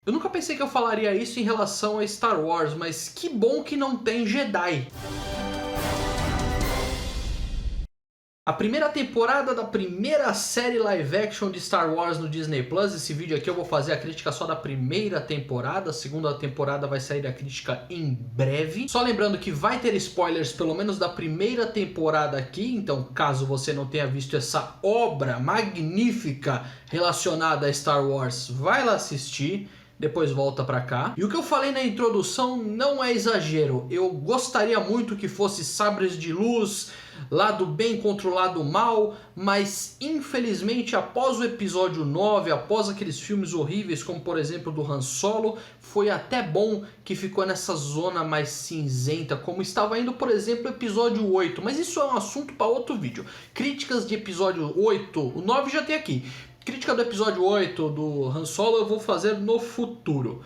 Eu nunca pensei que eu falaria isso em relação a Star Wars, mas que bom que não tem Jedi. A primeira temporada da primeira série live action de Star Wars no Disney Plus. Esse vídeo aqui eu vou fazer a crítica só da primeira temporada. A segunda temporada vai sair a crítica em breve. Só lembrando que vai ter spoilers pelo menos da primeira temporada aqui. Então caso você não tenha visto essa obra magnífica relacionada a Star Wars, vai lá assistir. Depois volta pra cá. E o que eu falei na introdução não é exagero. Eu gostaria muito que fosse sabres de luz, lado bem contra o lado mal, mas infelizmente após o episódio 9, após aqueles filmes horríveis como por exemplo do Han Solo, foi até bom que ficou nessa zona mais cinzenta, como estava indo por exemplo o episódio 8, mas isso é um assunto para outro vídeo. Críticas de episódio 8, o 9 já tem aqui. Crítica do episódio 8 do Han Solo eu vou fazer no futuro.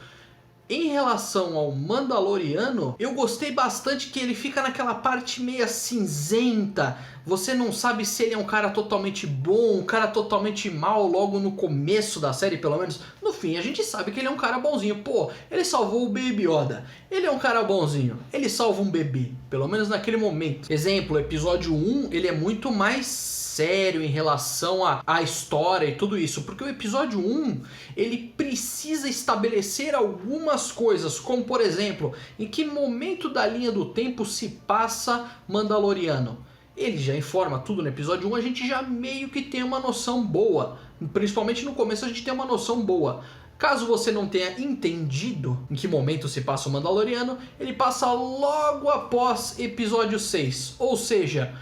Em relação ao Mandaloriano, eu gostei bastante que ele fica naquela parte meio cinzenta. Você não sabe se ele é um cara totalmente bom, um cara totalmente mal logo no começo da série, pelo menos. No fim, a gente sabe que ele é um cara bonzinho. Pô, ele salvou o Baby Yoda. Ele é um cara bonzinho. Ele salva um bebê, pelo menos naquele momento. Exemplo, episódio 1, ele é muito mais sério em relação à história e tudo isso, porque o episódio 1 ele precisa estabelecer algumas coisas, como por exemplo, em que momento da linha do tempo se passa Mandaloriano. Ele já informa tudo no episódio 1, a gente já meio que tem uma noção boa, principalmente no começo a gente tem uma noção boa. Caso você não tenha entendido em que momento se passa o Mandaloriano, ele passa logo após episódio 6, ou seja,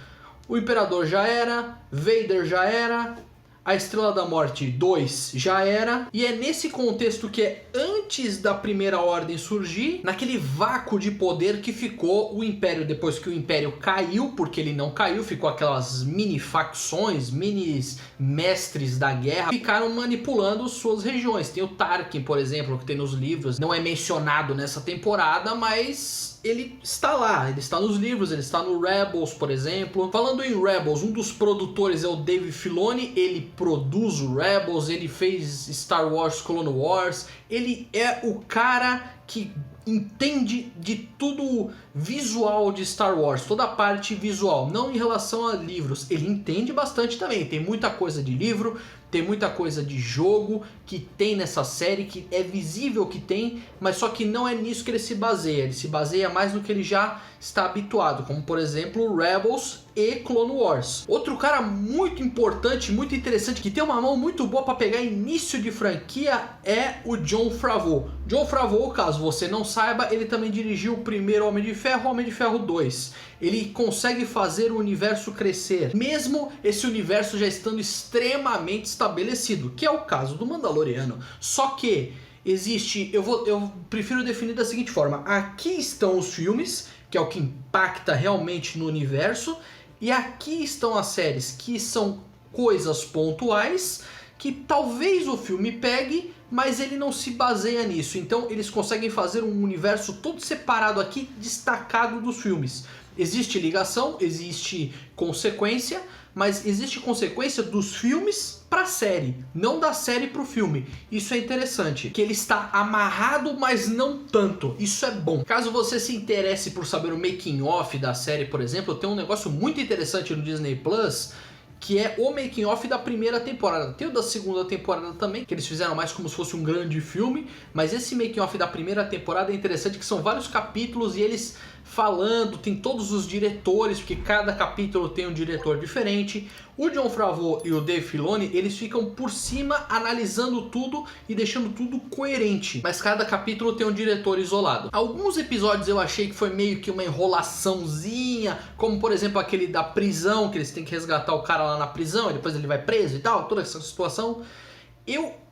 o Imperador já era, Vader já era, a Estrela da Morte 2 já era. E é nesse contexto que é antes da Primeira Ordem surgir, naquele vácuo de poder que ficou o Império. Depois que o Império caiu, porque ele não caiu, ficou aquelas mini facções, mini mestres da guerra, ficaram manipulando suas regiões. Tem o Tarkin, por exemplo, que tem nos livros, não é mencionado nessa temporada, mas ele está lá, ele está nos livros, ele está no Rebels, por exemplo. Falando em Rebels, um dos produtores é o Dave Filoni, ele produz o Rebels, ele fez Star Wars Clone Wars, ele é o cara que entende de tudo visual de Star Wars, toda a parte visual, não em relação a livros, ele entende bastante também, tem muita coisa de livro, tem muita coisa de jogo que tem nessa série, que é visível que tem, mas só que não é nisso que ele se baseia mais no que ele já está habituado, como por exemplo Rebels e Clone Wars. Outro cara muito importante, muito interessante, que tem uma mão muito boa para pegar início de franquia é o Jon Favreau. Jon Favreau, caso você não saiba, ele também dirigiu o primeiro Homem de Ferro, Homem de Ferro 2. Ele consegue fazer o universo crescer, mesmo esse universo já estando extremamente estabelecido, que é o caso do Mandaloriano. Só que existe, eu prefiro definir da seguinte forma: aqui estão os filmes, que é o que impacta realmente no universo, e aqui estão as séries, que são coisas pontuais, que talvez o filme pegue, mas ele não se baseia nisso. Então eles conseguem fazer um universo todo separado aqui, destacado dos filmes. Existe ligação, existe consequência, mas existe consequência dos filmes para a série, não da série para o filme. Isso é interessante, que ele está amarrado, mas não tanto. Isso é bom. Caso você se interesse por saber o making of da série, por exemplo, tem um negócio muito interessante no Disney Plus, que é o making of da primeira temporada. Tem o da segunda temporada também, que eles fizeram mais como se fosse um grande filme, mas esse making of da primeira temporada é interessante, que são vários capítulos e eles falando, tem todos os diretores, porque cada capítulo tem um diretor diferente. O Jon Favreau e o Dave Filoni, eles ficam por cima analisando tudo e deixando tudo coerente, mas cada capítulo tem um diretor isolado. Alguns episódios eu achei que foi meio que uma enrolaçãozinha, como por exemplo aquele da prisão, que eles têm que resgatar o cara lá na prisão e depois ele vai preso e tal, toda essa situação.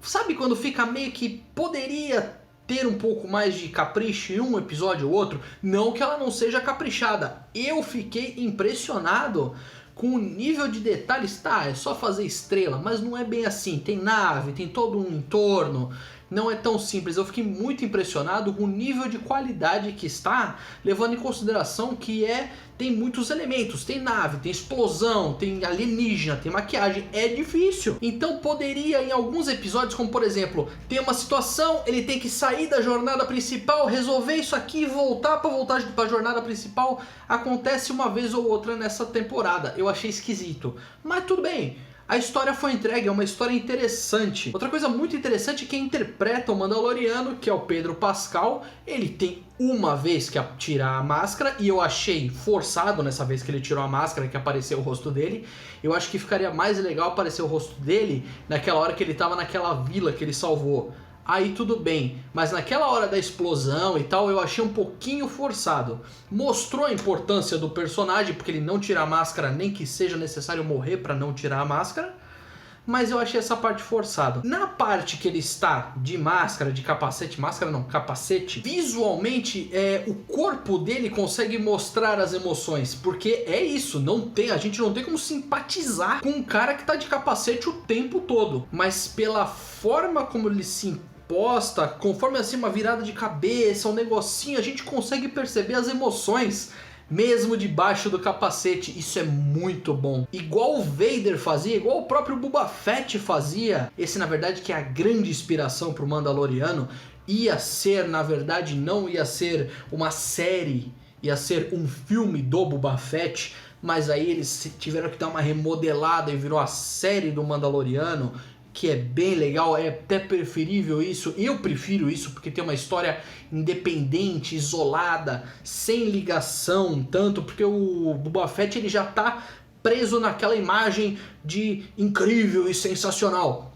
Sabe quando fica meio que poderia ter um pouco mais de capricho em um episódio ou outro? Não que ela não seja caprichada. Eu fiquei impressionado com o nível de detalhes. Tá, é só fazer estrela, mas não é bem assim. Tem nave, tem todo um entorno, não é tão simples. Eu fiquei muito impressionado com o nível de qualidade que está, levando em consideração que tem muitos elementos, tem nave, tem explosão, tem alienígena, tem maquiagem, é difícil. Então poderia em alguns episódios, como por exemplo, tem uma situação, ele tem que sair da jornada principal, resolver isso aqui e voltar para a jornada principal. Acontece uma vez ou outra nessa temporada, eu achei esquisito, mas tudo bem. A história foi entregue, é uma história interessante. Outra coisa muito interessante é quem interpreta o Mandaloriano, que é o Pedro Pascal. Ele tem uma vez que tirar a máscara, e eu achei forçado nessa vez que ele tirou a máscara, que apareceu o rosto dele. Eu acho que ficaria mais legal aparecer o rosto dele naquela hora que ele estava naquela vila que ele salvou. Aí tudo bem, mas naquela hora da explosão e tal, eu achei um pouquinho forçado. Mostrou a importância do personagem, porque ele não tira a máscara, nem que seja necessário morrer para não tirar a máscara, mas eu achei essa parte forçada. Na parte que ele está de máscara, de capacete, máscara não, capacete, visualmente o corpo dele consegue mostrar as emoções, porque é isso, a gente não tem como simpatizar com um cara que está de capacete o tempo todo, mas pela forma como ele se posta, conforme assim uma virada de cabeça, um negocinho, a gente consegue perceber as emoções mesmo debaixo do capacete. Isso é muito bom. Igual o Vader fazia, igual o próprio Boba Fett fazia. Esse na verdade que é a grande inspiração para o Mandaloriano. Ia ser, na verdade, não ia ser uma série, ia ser um filme do Boba Fett, mas aí eles tiveram que dar uma remodelada e virou a série do Mandaloriano, que é bem legal, é até preferível isso. Eu prefiro isso porque tem uma história independente, isolada, sem ligação tanto, porque o Boba Fett ele já tá preso naquela imagem de incrível e sensacional.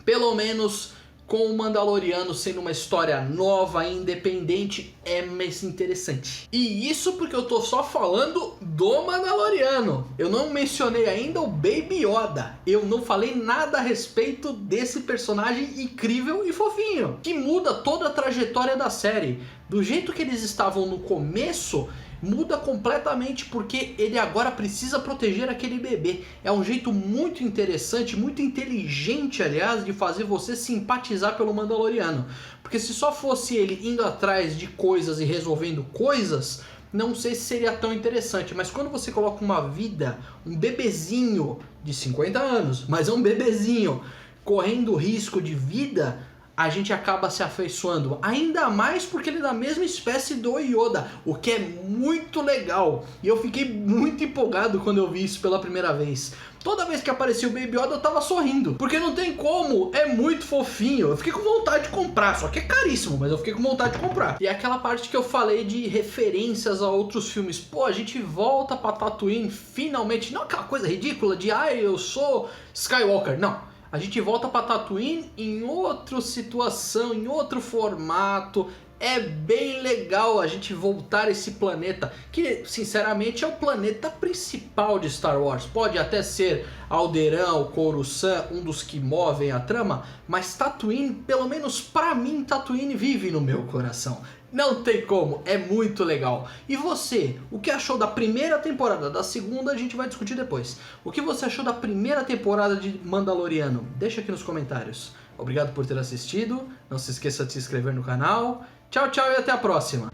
Pelo menos com o Mandaloriano sendo uma história nova e independente, é mais interessante. E isso porque eu tô só falando do Mandaloriano. Eu não mencionei ainda o Baby Yoda. Eu não falei nada a respeito desse personagem incrível e fofinho, que muda toda a trajetória da série. Do jeito que eles estavam no começo, muda completamente porque ele agora precisa proteger aquele bebê. É um jeito muito interessante, muito inteligente, aliás, de fazer você simpatizar pelo Mandaloriano. Porque se só fosse ele indo atrás de coisas e resolvendo coisas, não sei se seria tão interessante. Mas quando você coloca uma vida, um bebezinho de 50 anos, mas é um bebezinho correndo risco de vida, a gente acaba se afeiçoando, ainda mais porque ele é da mesma espécie do Yoda, o que é muito legal. E eu fiquei muito empolgado quando eu vi isso pela primeira vez. Toda vez que aparecia o Baby Yoda eu tava sorrindo, porque não tem como, é muito fofinho. Eu fiquei com vontade de comprar, só que é caríssimo, mas eu fiquei com vontade de comprar. E aquela parte que eu falei de referências a outros filmes, pô, a gente volta pra Tatooine finalmente, não aquela coisa ridícula de eu sou Skywalker, não. A gente volta para Tatooine em outra situação, em outro formato. É bem legal a gente voltar a esse planeta, que sinceramente é o planeta principal de Star Wars. Pode até ser Alderaan, Coruscant, um dos que movem a trama, mas Tatooine, pelo menos para mim, Tatooine vive no meu coração. Não tem como, é muito legal. E você, o que achou da primeira temporada? Da segunda a gente vai discutir depois. O que você achou da primeira temporada de Mandaloriano? Deixa aqui nos comentários. Obrigado por ter assistido, não se esqueça de se inscrever no canal. Tchau, tchau e até a próxima!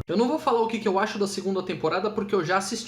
Eu não vou falar o que eu acho da segunda temporada porque eu já assisti.